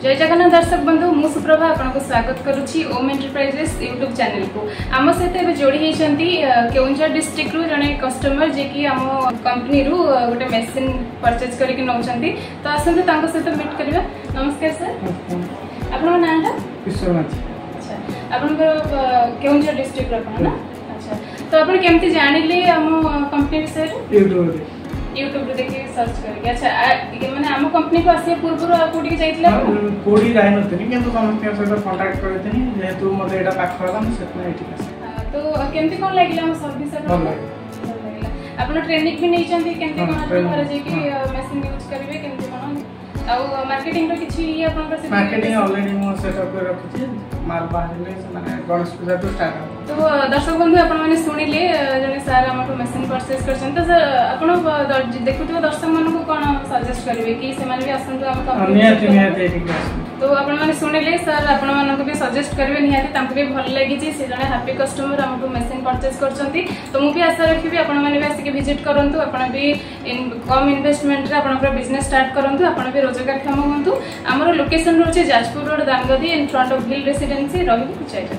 जय जगन्नाथ दर्शक बंधु मु सुप्रभा आपको स्वागत करुच्ची ओम एंटरप्राइजेस यूट्यूब चैनल को आम सहित जोड़ी होती केउंझर डिस्ट्रिक्ट रु जड़े कस्टमर जे कि आम कंपनी रु गोटे मेसीन परचेज करके नौकरी तो आसतु सहित मीट करवा। नमस्कार सर, आपन नाटा विश्वनाथ। अच्छा, आपन केउंझर डिस्ट्रिक्ट ना? अच्छा, तो आपन केमती जानिले आम कंपनी विषय? यूट्यूब रे देखि सर्च करके। अच्छा, माने आम कंपनी को आसी पूर्व कोडी जाइतला कोडी जाय नतनी किंतु समस्त सहित कांटेक्ट करथनी जेतु मते एटा पाख होला म सेतना एठी तो केमती कोन लागिला हम सर्विस आपन आपन ट्रेनिंग भी नै चंती केमती कोन घर जे कि मशीन यूज करबे केमती कोन आ मार्केटिंग रो किछि ये आपन का मार्केटिंग ऑलरेडी म सेटअप कर रखछि माल बाहरले माने गणेश पूजा तो स्टार्ट। तो दर्शक बंधु आपण माने सुनिले जने सर हमको मशीन परचेज करछन तो सर आपण देखुथबे दर्शक मन को कोन सजेस्ट करबे कि से माने भी आसंतु हम कंपनी तो आपण माने सुनिले सर आपण मन को भी सजेस्ट करबे निहाती तांको भी भल लागि जे से जने हैप्पी कस्टमर हमको मशीन परचेज करछंती। तो मु भी आशा रखिबे आपण माने भी आसी के विजिट करंतु आपण भी कम इन्वेस्टमेंट रे आपण अपना बिजनेस स्टार्ट करंतु आपण भी रोजगार क्षम होंतु। हमर लोकेशन रोचे Jajpur road Damgadi in front of hill residency रही।